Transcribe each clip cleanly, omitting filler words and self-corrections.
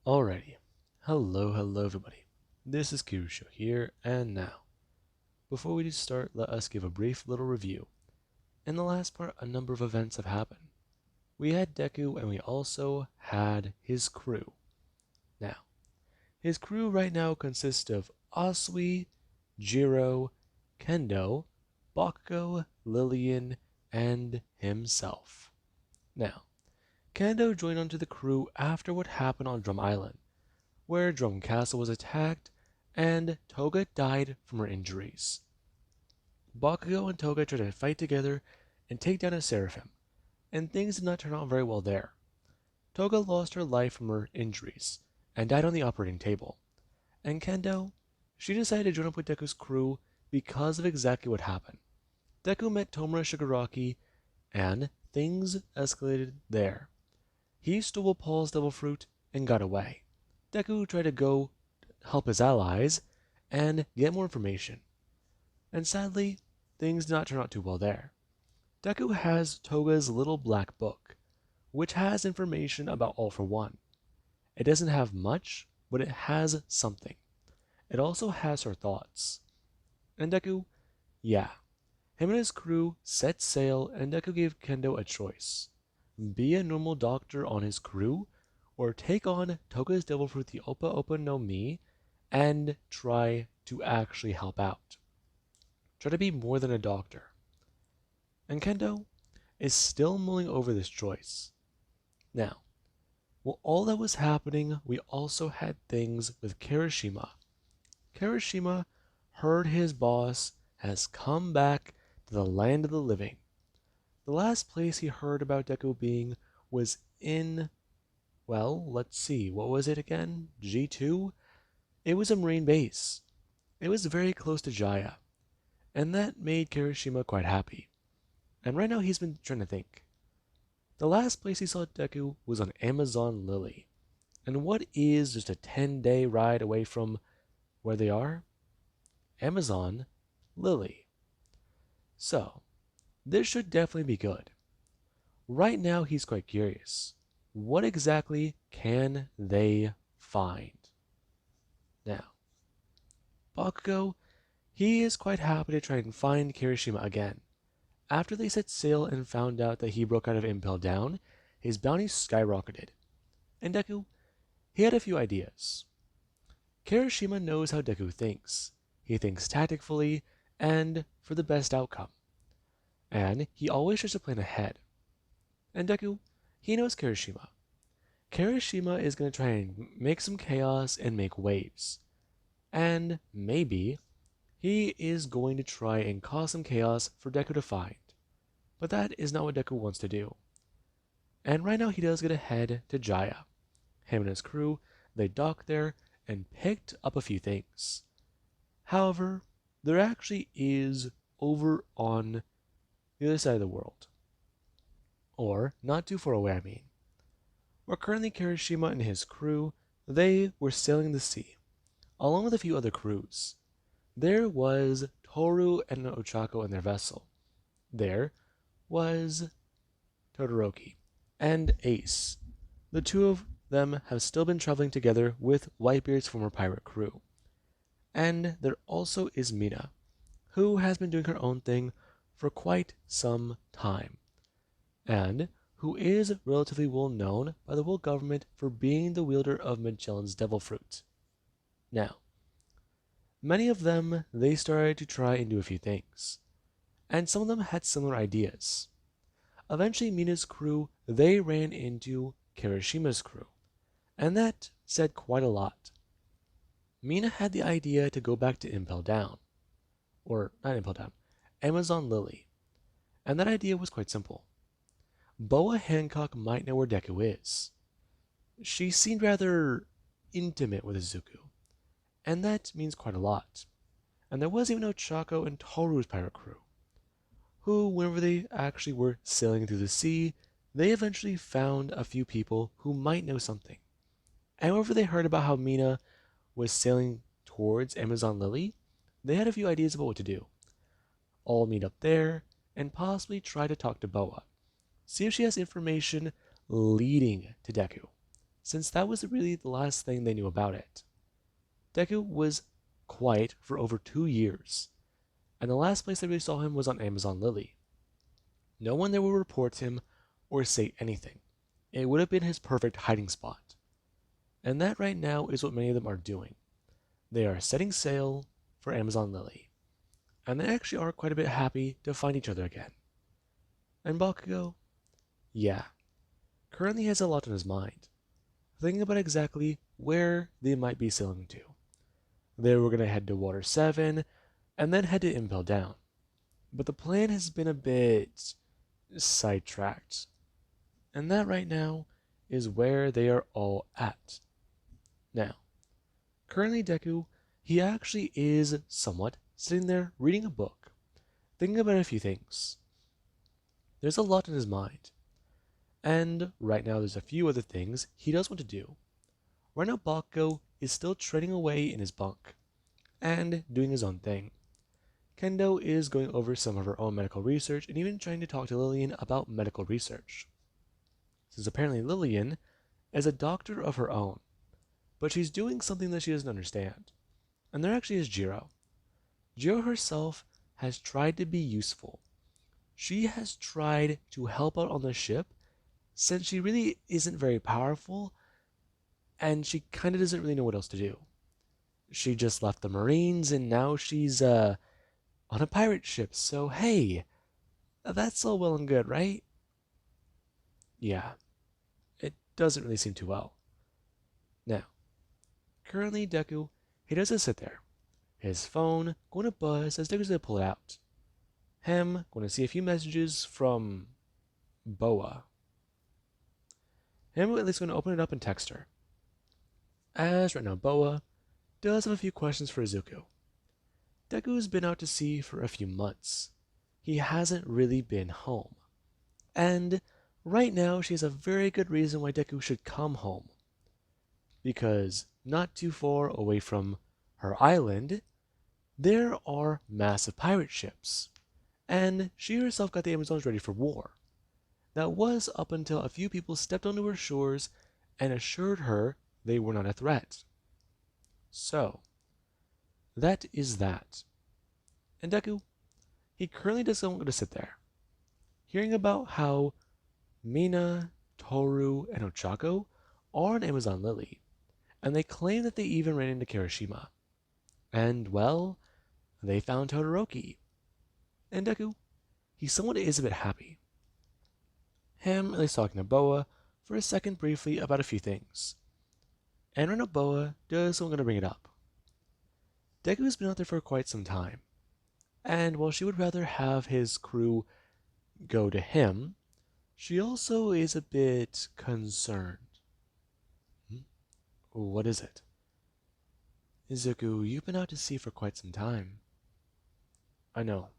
Alrighty. Hello everybody. This is Kirusho here, and now, before we start, let us give a brief little review. In the last part, a number of events have happened. We had Deku, and we also had his crew. Now, his crew right now consists of Asui, Jiro, Kendo, Bakugo, Lillian, and himself. Now, Kendo joined onto the crew after what happened on Drum Island, where Drum Castle was attacked and Toga died from her injuries. Bakugo and Toga tried to fight together and take down a Seraphim, and things did not turn out very well there. Toga lost her life from her injuries and died on the operating table. And Kendo, she decided to join up with Deku's crew because of exactly what happened. Deku met Tomura Shigaraki, and things escalated there. He stole Paul's devil fruit and got away. Deku tried to go help his allies and get more information. And sadly, things did not turn out too well there. Deku has Toga's little black book, which has information about All for One. It doesn't have much, but it has something. It also has her thoughts. And Deku, yeah, him and his crew set sail, and Deku gave Kendo a choice. Be a normal doctor on his crew, or take on Toga's devil fruit, the Oppa Oppa no Mi, and try to actually help out. Try to be more than a doctor. And Kendo is still mulling over this choice. Now, while all that was happening, we also had things with Kirishima. Kirishima heard his boss has come back to the land of the living. The last place he heard about Deku being was in, well, let's see, what was it again? G2? It was a marine base. It was very close to Jaya, and that made Kirishima quite happy. And right now he's been trying to think. The last place he saw Deku was on Amazon Lily. And what is just a 10-day ride away from where they are? Amazon Lily. So, this should definitely be good. Right now he's quite curious. What exactly can they find? Now, Bakugo, he is quite happy to try and find Kirishima again. After they set sail and found out that he broke out of Impel Down, his bounty skyrocketed. And Deku, he had a few ideas. Kirishima knows how Deku thinks. He thinks tactfully and for the best outcome. And he always tries to plan ahead. And Deku, he knows Kirishima. Kirishima is going to try and make some chaos and make waves. And maybe he is going to try and cause some chaos for Deku to find. But that is not what Deku wants to do. And right now he does get ahead to Jaya. Him and his crew, they docked there and picked up a few things. However, there actually is over on the other side of the world. Or, not too far away, I mean. Where currently Kirishima and his crew, they were sailing the sea, along with a few other crews. There was Toru and Ochako in their vessel. There was Todoroki and Ace. The two of them have still been traveling together with Whitebeard's former pirate crew. And there also is Mina, who has been doing her own thing for quite some time, and who is relatively well known by the world government for being the wielder of Magellan's devil fruit. Now, many of them, they started to try and do a few things, and some of them had similar ideas. Eventually, Mina's crew, they ran into Kirishima's crew, and that said quite a lot. Mina had the idea to go back to Impel Down, or not Impel Down, Amazon Lily, and that idea was quite simple. Boa Hancock might know where Deku is. She seemed rather intimate with Izuku, and that means quite a lot. And there was even Ochako and Toru's pirate crew, who, whenever they actually were sailing through the sea, they eventually found a few people who might know something. And whenever they heard about how Mina was sailing towards Amazon Lily, they had a few ideas about what to do. All meet up there, and possibly try to talk to Boa. See if she has information leading to Deku. since that was really the last thing they knew about it. Deku was quiet for over 2 years, and the last place they really saw him was on Amazon Lily. No one there would report him or say anything. It would have been his perfect hiding spot. And that right now is what many of them are doing. They are setting sail for Amazon Lily, and they actually are quite a bit happy to find each other again. And Bakugo, yeah, currently has a lot on his mind, thinking about exactly where they might be sailing to. They were going to head to Water 7 and then head to Impel Down. But the plan has been a bit sidetracked. And that right now is where they are all at. Now, currently Deku, he actually is somewhat sitting there reading a book, thinking about a few things. There's a lot in his mind. And right now there's a few other things he does want to do. Right now Bakugo is still treading away in his bunk and doing his own thing. Kendo is going over some of her own medical research and even trying to talk to Lillian about medical research. Since apparently Lillian is a doctor of her own, but she's doing something that she doesn't understand. And there actually is Jiro. Jiro herself has tried to be useful. She has tried to help out on the ship since she really isn't very powerful and she kind of doesn't really know what else to do. She just left the Marines and now she's on a pirate ship, so hey, that's all well and good, right? Yeah, it doesn't really seem too well. Now, currently Deku, he does just sit there. His phone going to buzz as Deku's going to pull it out. Him going to see a few messages from Boa. Him at least going to open it up and text her. As right now Boa does have a few questions for Izuku. Deku's been out to sea for a few months. He hasn't really been home. And right now she has a very good reason why Deku should come home. Because not too far away from her island, there are massive pirate ships. And she herself got the Amazons ready for war. That was up until a few people stepped onto her shores and assured her they were not a threat. So, that is that. And Deku, he currently doesn't want to sit there, hearing about how Mina, Toru, and Ochako are on Amazon Lily, and they claim that they even ran into Kirishima. And, well, they found Todoroki. And Deku, he somewhat is a bit happy. Him at least talking to Boa for a second briefly about a few things. And right now Boa does so I'm going to bring it up. Deku's been out there for quite some time, and while she would rather have his crew go to him, she also is a bit concerned. What is it? Izuku, you've been out to sea for quite some time. I know.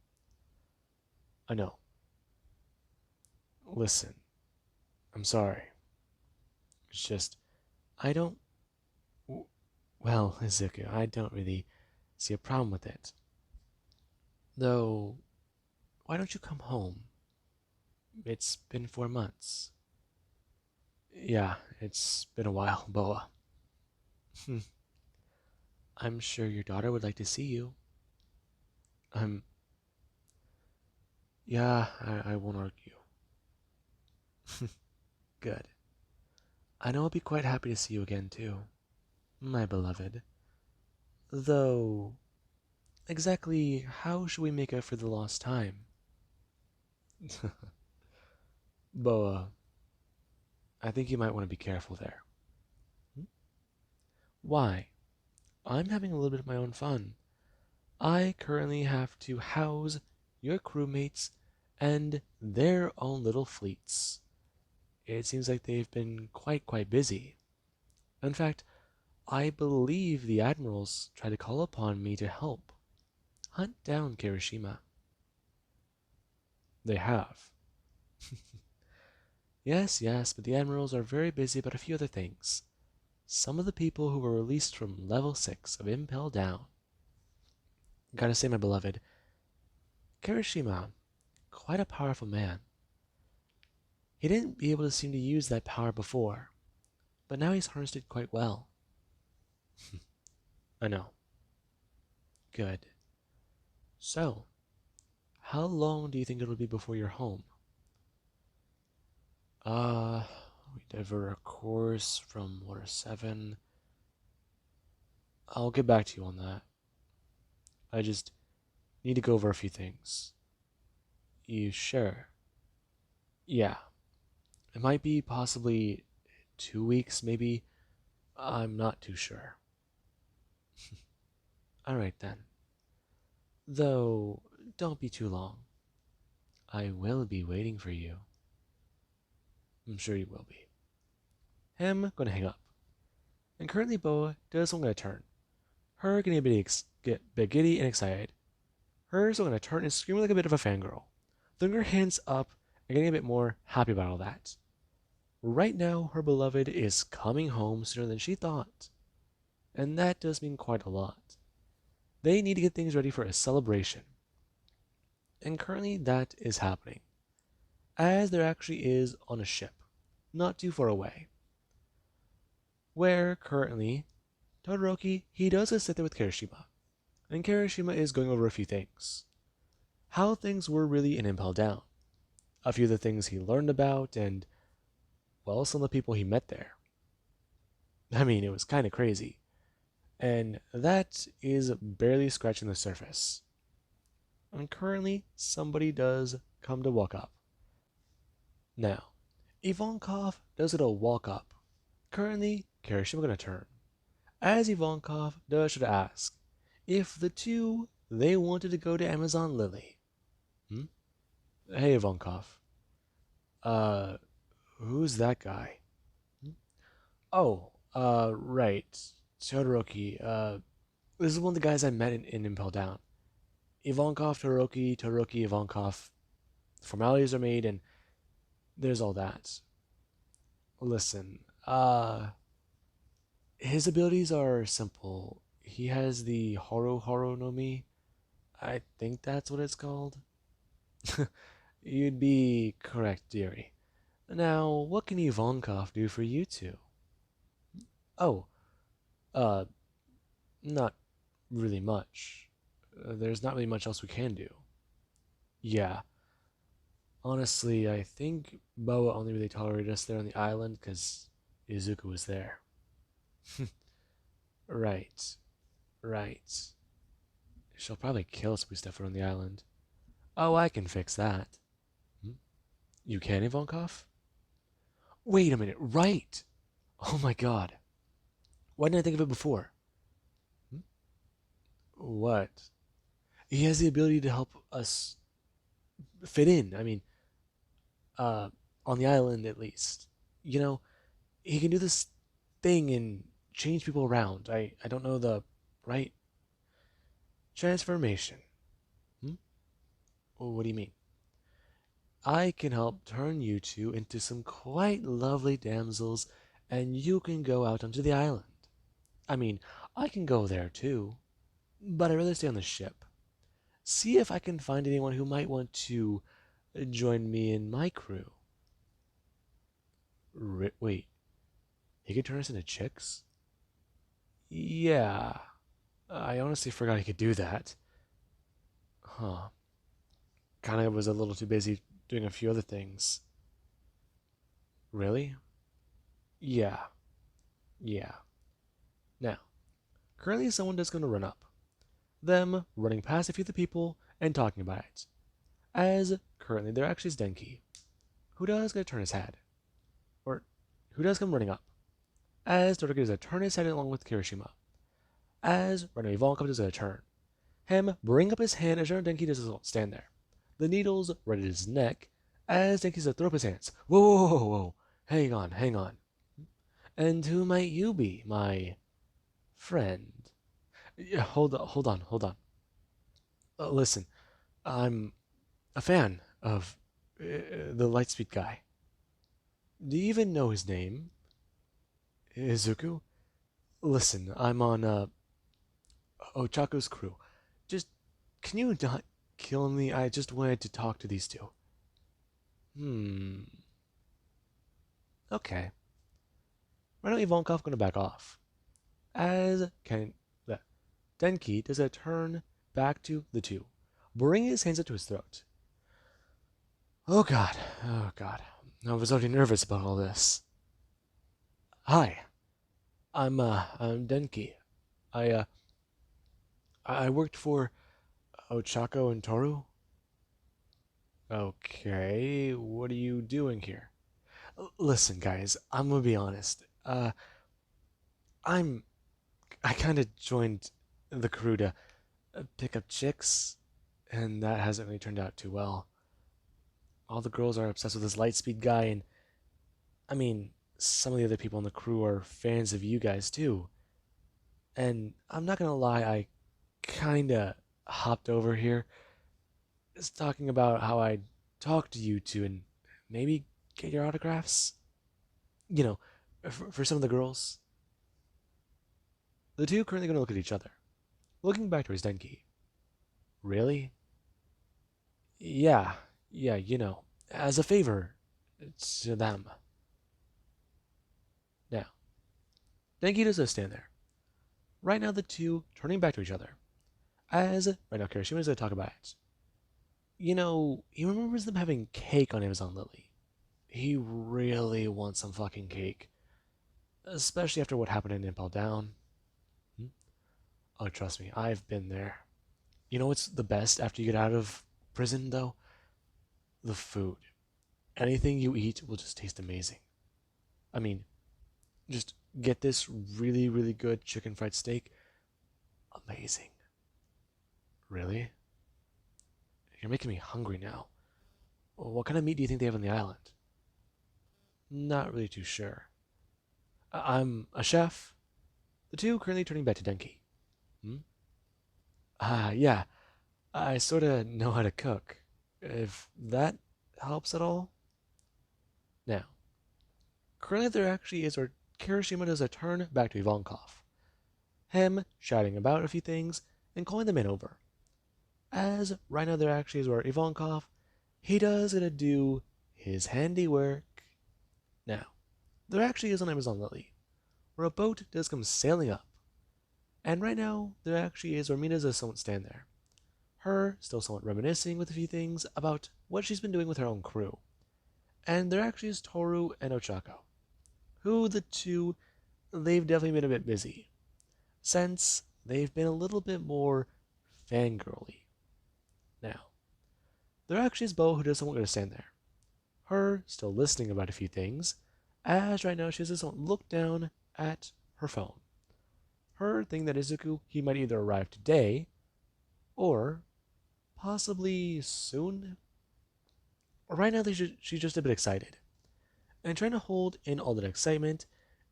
I know. Listen, I'm sorry. It's just, I don't. Well, Izuku, I don't really see a problem with it. Though, why don't you come home? It's been 4 months. Yeah, it's been a while, Boa. I'm sure your daughter would like to see you. Yeah, I won't argue. Good. I know I'll be quite happy to see you again, too, my beloved. Though, exactly how should we make up for the lost time? Boa, I think you might want to be careful there. Why? I'm having a little bit of my own fun. I currently have to house your crewmates and their own little fleets. It seems like they've been quite busy. In fact, I believe the admirals tried to call upon me to help hunt down Kirishima. They have. Yes, but the admirals are very busy about a few other things. Some of the people who were released from level 6 of Impel Down. Gotta say, my beloved, Kirishima, quite a powerful man. He didn't be able to seem to use that power before, but now he's harnessed it quite well. I know. Good. So, how long do you think it'll be before you're home? Uh, we divert our course from water 7. I'll get back to you on that. I just need to go over a few things. You sure? Yeah. It might be possibly 2 weeks, maybe. I'm not too sure. Alright then. Though, don't be too long. I will be waiting for you. I'm sure you will be. Him gonna hang up. And currently Boa does one gonna turn. Her getting a bit giddy and excited. Her still gonna turn and scream like a bit of a fangirl. Throwing her hands up and getting a bit more happy about all that. Right now, her beloved is coming home sooner than she thought. And that does mean quite a lot. They need to get things ready for a celebration. And currently that is happening. As there actually is on a ship, not too far away. Where currently, Todoroki, he does sit there with Kirishima. And Kirishima is going over a few things. How things were really in Impel Down. A few of the things he learned about, and, well, some of the people he met there. I mean, it was kind of crazy. And that is barely scratching the surface. And currently, somebody does come to walk up. Now, Ivankov does get a walk up. Currently, Kirishima gonna turn. As Ivankov does should ask if the two they wanted to go to Amazon Lily. Hmm? Hey Ivankov. Uh, who's that guy? Hmm? Oh, right. Todoroki. This is one of the guys I met in Impel Down. Ivankov, Todoroki, Todoroki, Ivankov. Formalities are made, and there's all that. Listen, his abilities are simple. He has the Horo Horo no Mi. I think that's what it's called. You'd be correct, dearie. Now, what can Ivankov do for you two? Oh, uh, not really much. There's not really much else we can do. Yeah, honestly, I think Boa only really tolerated us there on the island because Izuku was there. Right, right. She'll probably kill us if we step foot on the island. Oh, I can fix that. Hmm? You can, Ivankov? Wait a minute, right! Oh my god. Why didn't I think of it before? Hmm? What? He has the ability to help us fit in. I mean, uh, on the island at least. You know, he can do this thing and change people around. I don't know the right transformation. Hmm? Well, what do you mean? I can help turn you two into some quite lovely damsels, and you can go out onto the island. I mean, I can go there too, but I'd rather stay on the ship. See if I can find anyone who might want to join me in my crew. Wait, he could turn us into chicks? Yeah, I honestly forgot he could do that. Huh. Kinda was a little too busy doing a few other things. Really? Yeah, yeah. Now, currently someone is going to run up. Them running past a few of the people and talking about it. As currently there actually is Denki, who does get to turn his head. Or who does come running up. As Todoroki does a turn his head along with Kirishima. As running Ivankov does a turn. Him bring up his hand as Denki does stand there. The needles right at his neck as Denki does throw up his hands. Whoa, whoa, whoa, whoa. Hang on, hang on. And who might you be, my friend? Yeah, hold on, hold on. Listen, I'm a fan of the Lightspeed guy. Do you even know his name? Izuku? Listen, I'm on Ochako's crew. Just, can you not kill me? I just wanted to talk to these two. Hmm. Okay. Right now, Ivankov gonna back off. As Denki does a turn back to the two, bringing his hands up to his throat. Oh god, oh god. I was already nervous about all this. Hi, I'm Denki. I, uh, I worked for Ochako and Toru. Okay, what are you doing here? Listen, guys, I'm gonna be honest. I'm, I kinda joined the crew to pick up chicks, and that hasn't really turned out too well. All the girls are obsessed with this Lightspeed guy, and I mean, some of the other people on the crew are fans of you guys too. And I'm not gonna lie, I kinda hopped over here, just talking about how I'd talk to you two and maybe get your autographs. You know, for some of the girls. The two currently gonna look at each other, looking back towards Denki. Really? Yeah, yeah, as a favor to them. Now, Denki does stand there. Right now, the two turning back to each other. As right now, Kirishima's gonna talk about it. He remembers them having cake on Amazon Lily. He really wants some fucking cake, especially after what happened in Impel Down. Hmm? Oh, trust me, I've been there. You know what's the best after you get out of prison, though? The food. Anything you eat will just taste amazing. I mean, just get this really, really good chicken fried steak. Amazing. Really? You're making me hungry now. What kind of meat do you think they have on the island? Not really too sure. I'm a chef. The two currently turning back to Denki. Hmm? Yeah. I sorta know how to cook. If that helps at all. Now, currently there actually is where Kirishima does a turn back to Ivankov. Him shouting about a few things and calling the men over. As right now there actually is where Ivankov, he does gonna do his handiwork. Now, there actually is an Amazon Lily, where a boat does come sailing up. And right now, there actually is where Mina does somewhat stand there. Her still somewhat reminiscing with a few things about what she's been doing with her own crew. And there actually is Toru and Ochako, who the two, they've definitely been a bit busy, since they've been a little bit more fangirly. Now, there actually is Bo who does somewhat going to stand there. Her still listening about a few things, as right now she does somewhat look down at her phone. Her thinking that Izuku, he might either arrive today, or possibly soon. Right now, she's just a bit excited. And trying to hold in all that excitement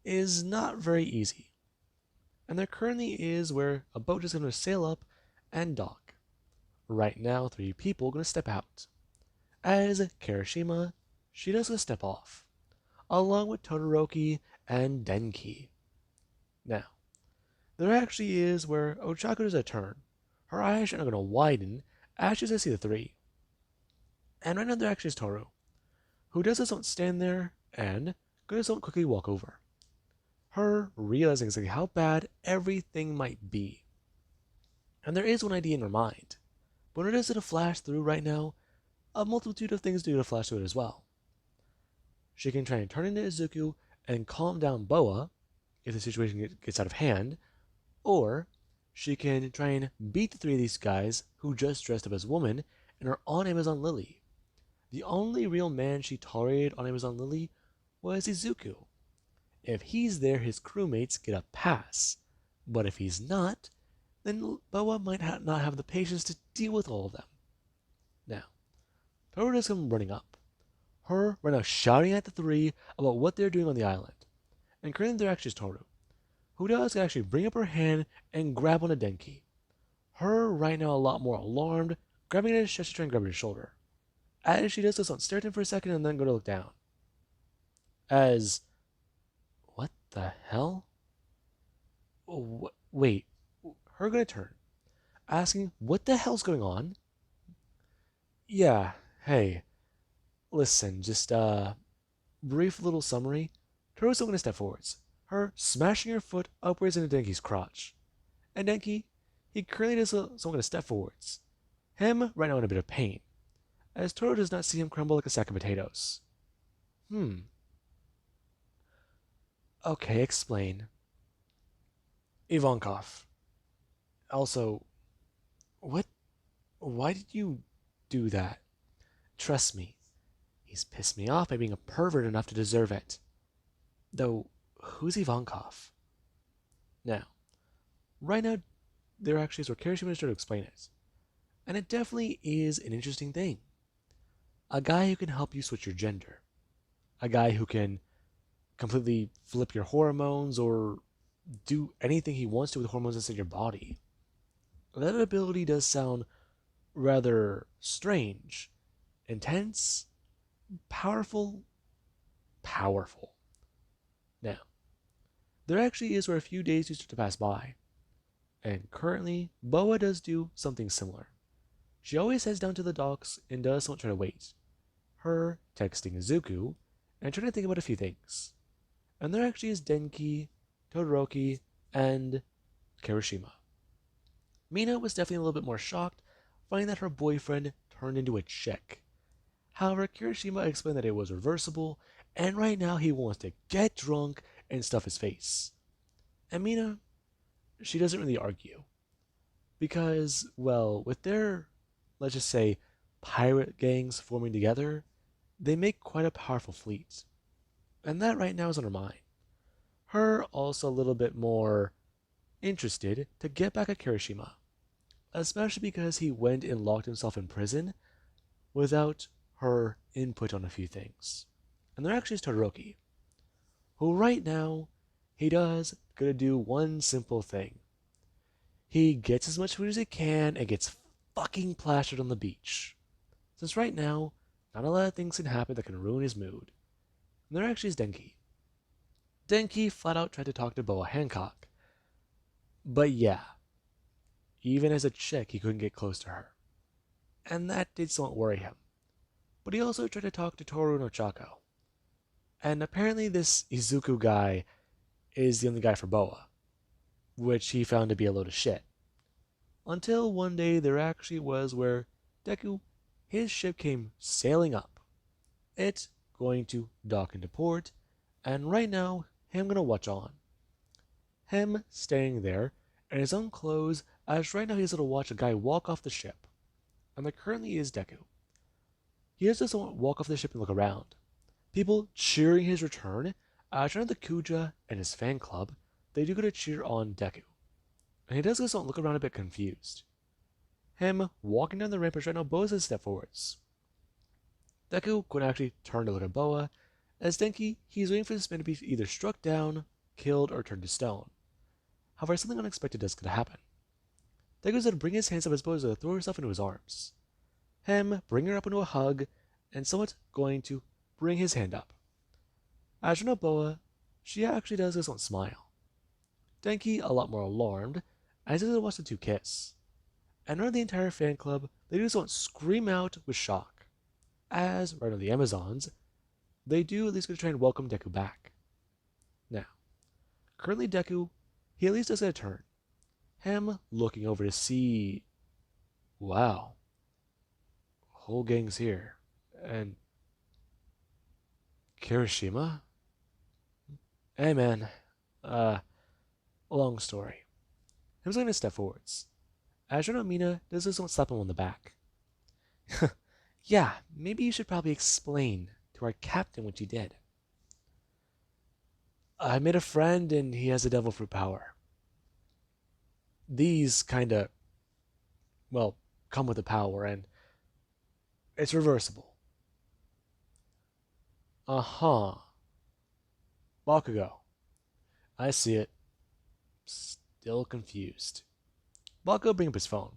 is not very easy. And there currently is where a boat is going to sail up and dock. Right now, three people are going to step out. As Kirishima, she does going to step off, along with Todoroki and Denki. Now, there actually is where Ochako does a turn. Her eyes are going to widen as she does see the three. And right now there actually is Toru, who does not stand there and does not quickly walk over. Her realizing exactly how bad everything might be. And there is one idea in her mind, but when it is to flash through right now, a multitude of things do to flash through it as well. She can try and turn into Izuku and calm down Boa if the situation gets out of hand, or she can try and beat the three of these guys who just dressed up as women and are on Amazon Lily. The only real man she tolerated on Amazon Lily was Izuku. If he's there, his crewmates get a pass. But if he's not, then Boa might not have the patience to deal with all of them. Now, Toru does come running up. Her right now shouting at the three about what they're doing on the island. And currently there actually is Toru, who does actually bring up her hand and grab on a Denki. Her right now a lot more alarmed, grabbing at his chest to try and grab his shoulder. As she does this, on stare at him for a second and then go to look down. As, what the hell? Wait, her gonna turn, asking what the hell's going on? Yeah, hey, listen, just brief little summary. Toru's still gonna step forwards, her smashing her foot upwards into Denki's crotch. And Denki, he currently does some kind of step forwards. Him right now in a bit of pain, as Toro does not see him crumble like a sack of potatoes. Okay, explain. Ivankov. Also, what? Why did you do that? Trust me, he's pissed me off by being a pervert enough to deserve it. Though, who's Ivankov? Now, right now, there actually is where Kirishima is trying to explain it. And it definitely is an interesting thing. A guy who can help you switch your gender. A guy who can completely flip your hormones or do anything he wants to with hormones inside your body. That ability does sound rather strange, intense, powerful, powerful. Now, there actually is where a few days do start to pass by, and currently, Boa does do something similar. She always heads down to the docks and does somewhat try to wait. Her texting Izuku and trying to think about a few things. And there actually is Denki, Todoroki, and Kirishima. Mina was definitely a little bit more shocked, finding that her boyfriend turned into a chick. However, Kirishima explained that it was reversible, and right now he wants to get drunk and stuff his face. And Mina, she doesn't really argue. Because, well, with their, let's just say, pirate gangs forming together, they make quite a powerful fleet. And that right now is on her mind. Her also a little bit more interested to get back at Kirishima, especially because he went and locked himself in prison without her input on a few things. And there actually is Todoroki, who right now, he does gonna do one simple thing. He gets as much food as he can and gets fucking plastered on the beach. Since right now, not a lot of things can happen that can ruin his mood. And there actually is Denki. Denki flat out tried to talk to Boa Hancock. But yeah, even as a chick, he couldn't get close to her. And that did somewhat worry him. But he also tried to talk to Toru no Chako. And apparently this Izuku guy is the only guy for Boa, which he found to be a load of shit. Until one day there actually was where Deku, his ship came sailing up. It going to dock into port, and right now, him gonna watch on. Him staying there in his own clothes, as right now he's gonna watch a guy walk off the ship. And there currently is Deku. He has to somewhat walk off the ship and look around. People cheering his return, as one of the Kuja and his fan club, they do get to cheer on Deku. And he does go look around a bit confused. Him walking down the ramp as right now Boa says step forwards. Deku could actually turn to look at Boa, as Denki, he's waiting for this man to be either struck down, killed, or turned to stone. However, something unexpected does gonna happen. Deku's gonna bring his hands up as Boa's gonna throw herself into his arms. Him bring her up into a hug, and somewhat going to bring his hand up. As for Boa, she actually does this one smile. Denki a lot more alarmed, as he doesn't watch the two kiss. And around the entire fan club, they just want scream out with shock. As right now the Amazons, they do at least get to try and welcome Deku back. Now, currently Deku, he at least does get a turn. Him looking over to see, wow, whole gang's here, and Kirishima? Hey man, long story. Him's going to step forwards. Ashura Mina does this one slap him on the back. Yeah, maybe you should probably explain to our captain what you did. I made a friend and he has a devil fruit power. These kinda, well, come with the power and it's reversible. Uh-huh. Bakugo. I see it. Still confused. Bakugo bring up his phone.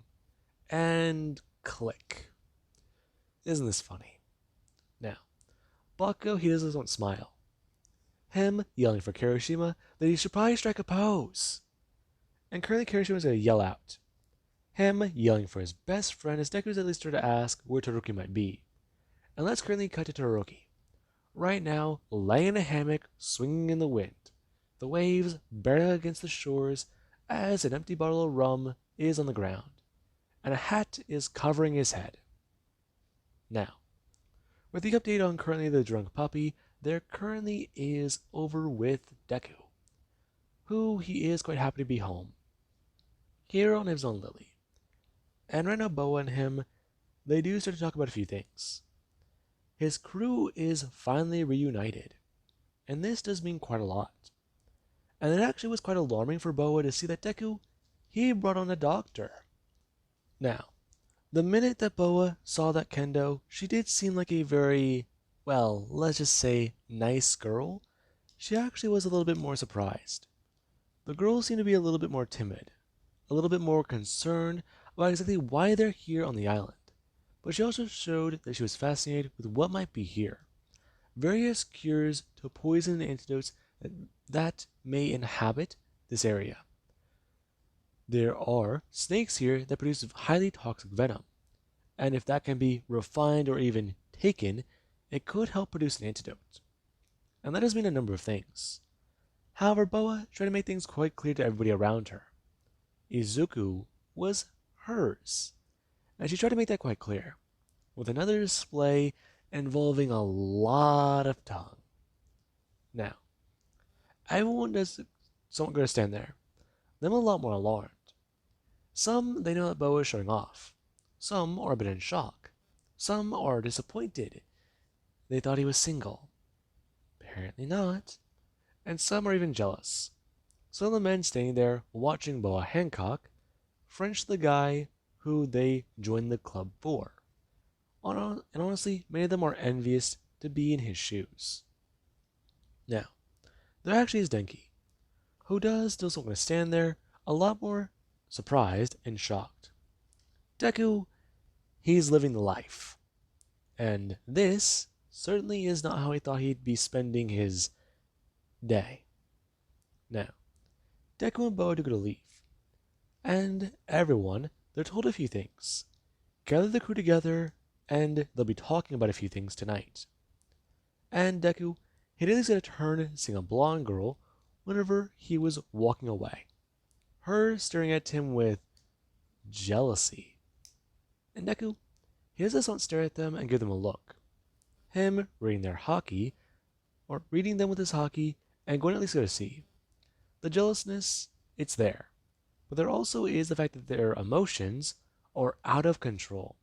And click. Isn't this funny? Now, Bakugo, he does his own smile. Him yelling for Kirishima that he should probably strike a pose. And currently Kirishima's gonna yell out. Him yelling for his best friend as Deku's at least trying to ask where Todoroki might be. And let's currently cut to Todoroki. Right now, laying in a hammock, swinging in the wind. the waves bearing against the shores as an empty bottle of rum is on the ground, and a hat is covering his head. Now, with the update on currently the drunk puppy, there currently is over with Deku, who he is quite happy to be home, here on his own Lily. And right now Boa and him, they do start to talk about a few things. His crew is finally reunited, and this does mean quite a lot. And it actually was quite alarming for Boa to see that Deku, he brought on a doctor. Now, the minute that Boa saw that Kendo, she did seem like a very, well, let's just say, nice girl. She actually was a little bit more surprised. The girl seemed to be a little bit more timid, a little bit more concerned about exactly why they're here on the island. But she also showed that she was fascinated with what might be here. Various cures to poison and antidotes that may inhabit this area. There are snakes here that produce highly toxic venom, and if that can be refined or even taken, it could help produce an antidote. And that does mean a number of things. However, Boa tried to make things quite clear to everybody around her. Izuku was hers, and she tried to make that quite clear, with another display involving a lot of tongue. Now, everyone does somewhat going to stand there. Them a lot more alarmed. Some, they know that Boa is showing off. Some are a bit in shock. Some are disappointed. They thought he was single. Apparently not. And some are even jealous. Some of the men standing there watching Boa Hancock French the guy who they joined the club for. And honestly, many of them are envious to be in his shoes. Now, there actually is Denki, who does still want to stand there, a lot more surprised and shocked. Deku, he's living the life. And this certainly is not how he thought he'd be spending his day. Now, Deku and Boa are going to leave. And everyone, they're told a few things. Gather the crew together, and they'll be talking about a few things tonight. And Deku, he did get a turn seeing a blonde girl whenever he was walking away. Her staring at him with jealousy. And Deku, he does this not stare at them and give them a look. Him reading their hockey, or reading them with his hockey, and going at least go to see. The jealousness, it's there. But there also is the fact that their emotions are out of control.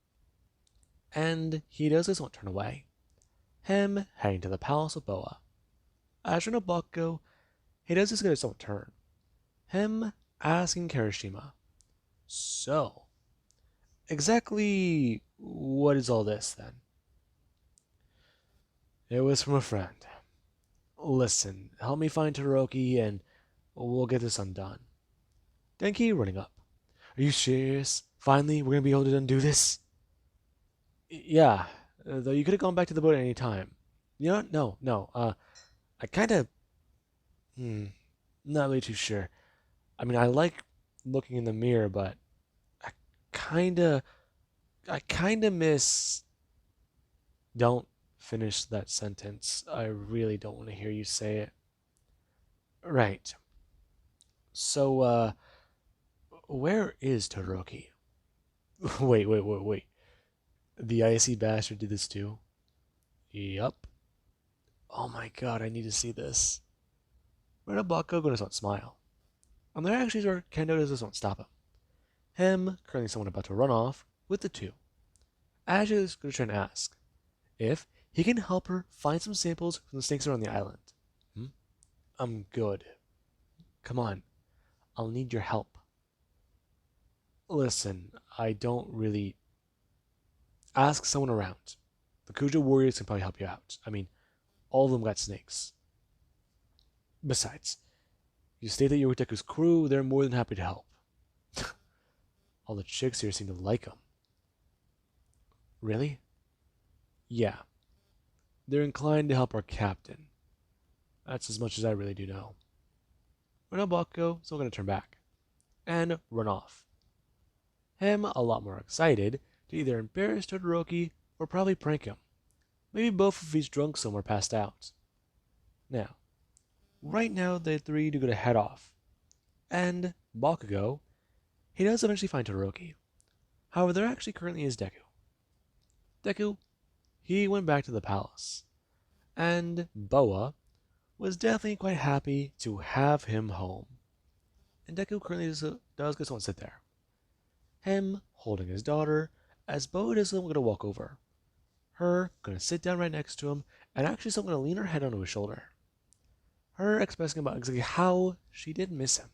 And he does just not turn away. Him heading to the palace of Boa. As for Nobako, he does just get a somewhat turn. Him asking Kirishima, so, exactly what is all this then? It was from a friend. Listen, help me find Todoroki and we'll get this undone. Denki running up. Are you serious? Finally, we're gonna be able to undo this? Yeah, though you could have gone back to the boat at any time. You know what? No. I kinda... not really too sure. I mean, I like looking in the mirror, but I kinda miss... Don't finish that sentence. I really don't want to hear you say it. Right. So, where is Todoroki? Wait. The icy bastard did this too? Yup. Oh my god, I need to see this. Renabako gonna not smile. And there actually is where Kendo does not stop him. Him, currently someone about to run off, with the two. Ash is gonna try and ask if he can help her find some samples from the snakes around the island. I'm good. Come on, I'll need your help. Listen, I don't really... Ask someone around. The Kujo warriors can probably help you out. I mean, all of them got snakes. Besides, you state that you're with Deku's crew, they're more than happy to help. All the chicks here seem to like him. Really? Yeah. They're inclined to help our captain. That's as much as I really do know. Renobako is still going to turn back. And run off. Him a lot more excited to either embarrass Todoroki or probably prank him. Maybe both if he's drunk somewhere passed out. Now, Right now, the three do go to head off, and Bakugo, he does eventually find Todoroki. However, there actually currently is Deku. Deku, he went back to the palace, and Boa was definitely quite happy to have him home. And Deku currently does just want to sit there. Him holding his daughter, as Boa doesn't going to walk over. Her gonna sit down right next to him, and actually still gonna lean her head onto his shoulder. Her expressing about exactly how she did miss him.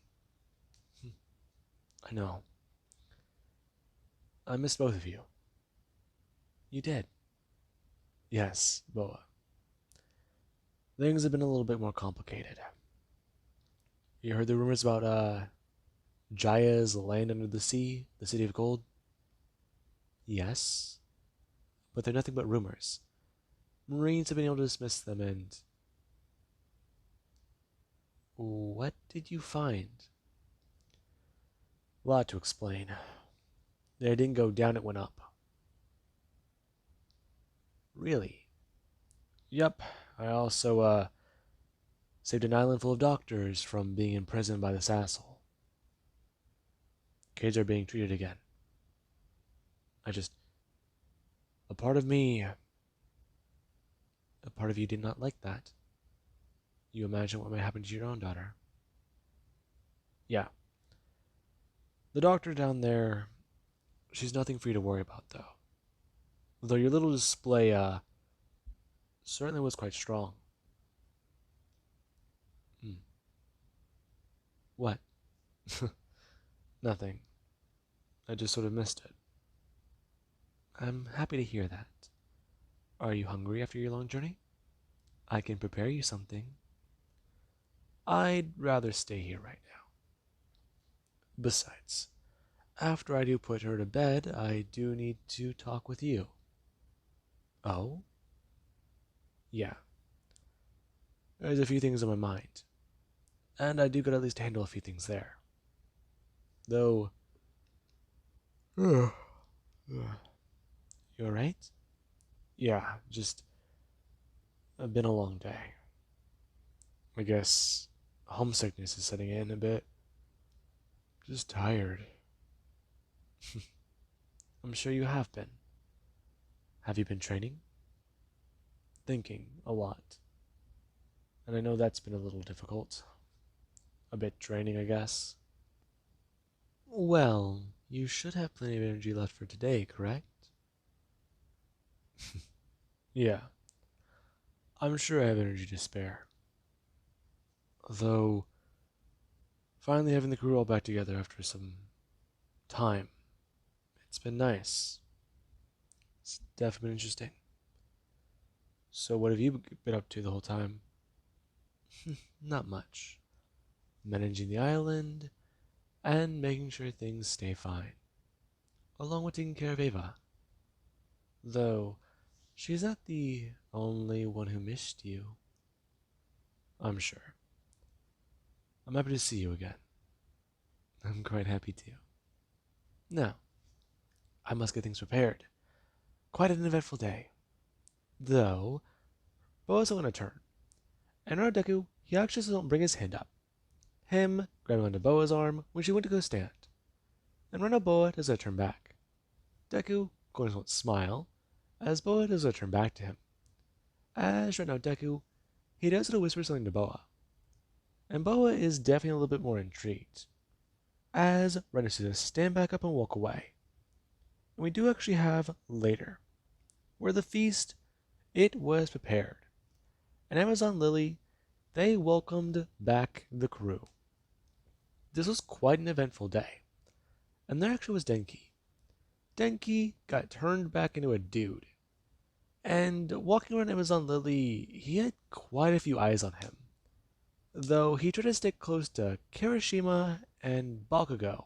I know. I missed both of you. You did. Yes, Boa. Things have been a little bit more complicated. You heard the rumors about Jaya's land under the sea, the city of gold? Yes, but they're nothing but rumors. Marines have been able to dismiss them, and what did you find? A lot to explain. It didn't go down, it went up. Really? Yep. I also saved an island full of doctors from being imprisoned by this asshole. Kids are being treated again. I just. A part of me. A part of you did not like that. You imagine what might happen to your own daughter. Yeah. The doctor down there. She's nothing for you to worry about, though. Though your little display, certainly was quite strong. Hmm. What? Nothing. I just sort of missed it. I'm happy to hear that. Are you hungry after your long journey? I can prepare you something. I'd rather stay here right now. Besides, after I do put her to bed, I do need to talk with you. Oh? Yeah. There's a few things on my mind, and I do gotta at least handle a few things there. Though. You alright? Yeah, just. It's been a long day. I guess homesickness is setting in a bit. Just tired. I'm sure you have been. Have you been training? Thinking a lot. And I know that's been a little difficult. A bit draining, I guess. Well, you should have plenty of energy left for today, correct? Yeah, I'm sure I have energy to spare. Though, finally having the crew all back together after some time, it's been nice. It's definitely been interesting. So, what have you been up to the whole time? Not much. Managing the island and making sure things stay fine, along with taking care of Ava. Though, she's not the only one who missed you. I'm sure. I'm happy to see you again. I'm quite happy too. Now, I must get things prepared. Quite an eventful day. Though, Boa's on a turn. And our Deku, he actually doesn't bring his hand up. Him grabbing onto Boa's arm when she went to go stand. And right now Boa does a turn back. Deku going to smile as Boa does a turn back to him. As right now Deku, he does to whisper something to Boa. And Boa is definitely a little bit more intrigued. As Renner sees us stand back up and walk away. And we do actually have later, where the feast, it was prepared. And Amazon Lily, they welcomed back the crew. This was quite an eventful day. And there actually was Denki. Denki got turned back into a dude. And walking around Amazon Lily, he had quite a few eyes on him. Though he tried to stick close to Kirishima and Bakugo,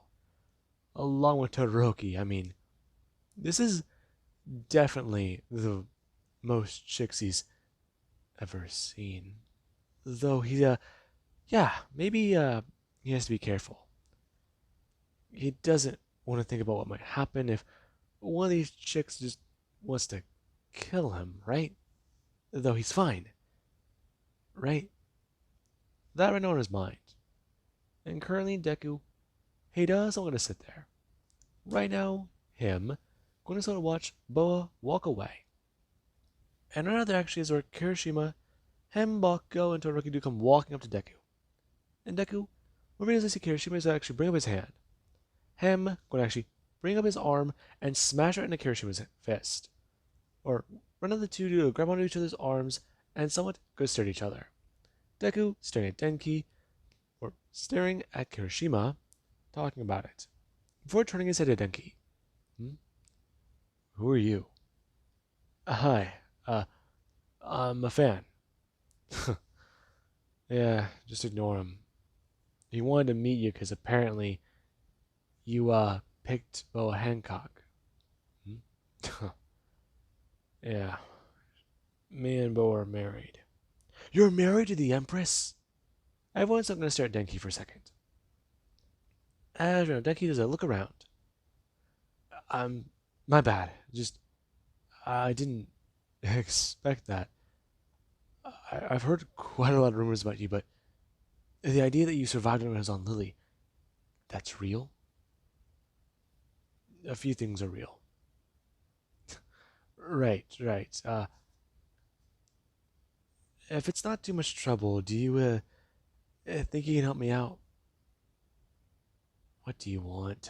along with Todoroki. I mean, this is definitely the most chicks he's ever seen. Though yeah, maybe he has to be careful. He doesn't want to think about what might happen if one of these chicks just wants to kill him, right? Though he's fine, right? that right now in his mind. And currently Deku, he doesn't want to sit there. Right now, him going to sort of watch Boa walk away. And right now there actually is where Kirishima, him, Bakugo, and Todoroki do come walking up to Deku. And Deku, when he see Kirishima, is actually bring up his hand. Him going to actually bring up his arm and smash it into Kirishima's fist. Or one of the two do grab onto each other's arms and somewhat go stare at each other. Deku staring at Denki, or staring at Kirishima, talking about it. Before turning his head to Denki. Hmm? Who are you? Hi. I'm a fan. Yeah, just ignore him. He wanted to meet you because apparently you, picked Boa Hancock. Hmm? Yeah. Me and Boa are married. You're married to the Empress? Everyone's not going to stare at Denki for a second. As you know, Denki does a look around. My bad. Just, I didn't expect that. I've heard quite a lot of rumors about you, but the idea that you survived when I was on Lily, that's real? A few things are real. Right, right. If it's not too much trouble, do you, think you can help me out? What do you want?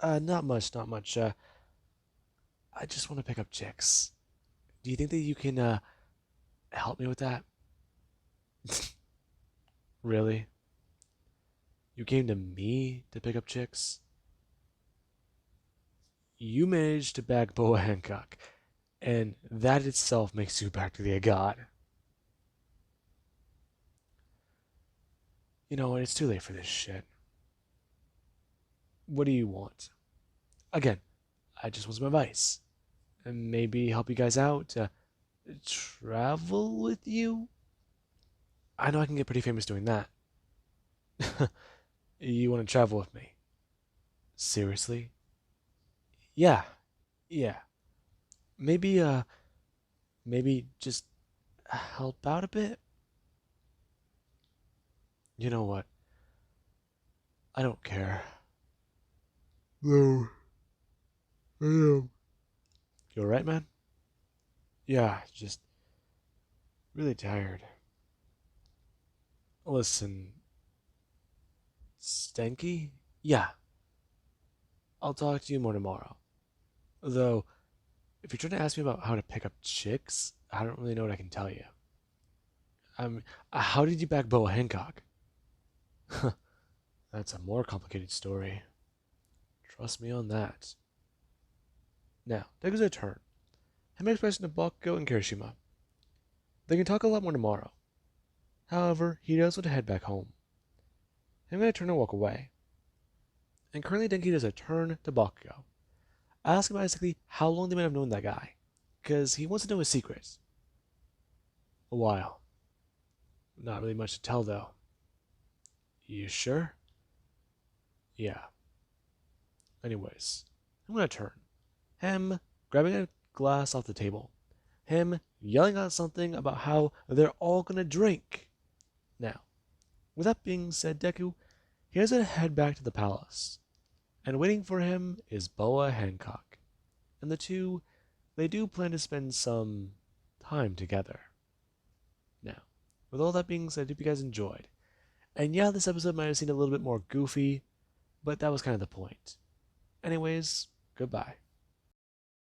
Not much, not much. I just want to pick up chicks. Do you think that you can, help me with that? Really? You came to me to pick up chicks? You managed to bag Boa Hancock, and that itself makes you practically a god. You know what? It's too late for this shit. What do you want? Again, I just want some advice. And maybe help you guys out. Travel with you? I know I can get pretty famous doing that. You want to travel with me? Seriously? Yeah, yeah. Maybe, maybe just help out a bit? You know what? I don't care. No, I am. You alright, man? Yeah, just really tired. Listen, Stanky? Yeah, I'll talk to you more tomorrow. Though, if you're trying to ask me about how to pick up chicks, I don't really know what I can tell you. How did you back Boa Hancock? That's a more complicated story. Trust me on that. Now, Deku's turn. Him expressing to Bakugo and Kirishima. They can talk a lot more tomorrow. However, he does want to head back home. I'm going to turn and walk away. And currently Denki does a turn to Bakugo. Ask him basically how long they might have known that guy. Because he wants to know his secrets. A while. Not really much to tell though. You sure? Yeah. Anyways, I'm going to turn. Him grabbing a glass off the table. Him yelling out something about how they're all going to drink. Now, with that being said, Deku, he has to head back to the palace. And waiting for him is Boa Hancock. And the two, they do plan to spend some time together. Now, with all that being said, I hope you guys enjoyed. And yeah, this episode might have seemed a little bit more goofy, but that was kind of the point. Anyways, goodbye.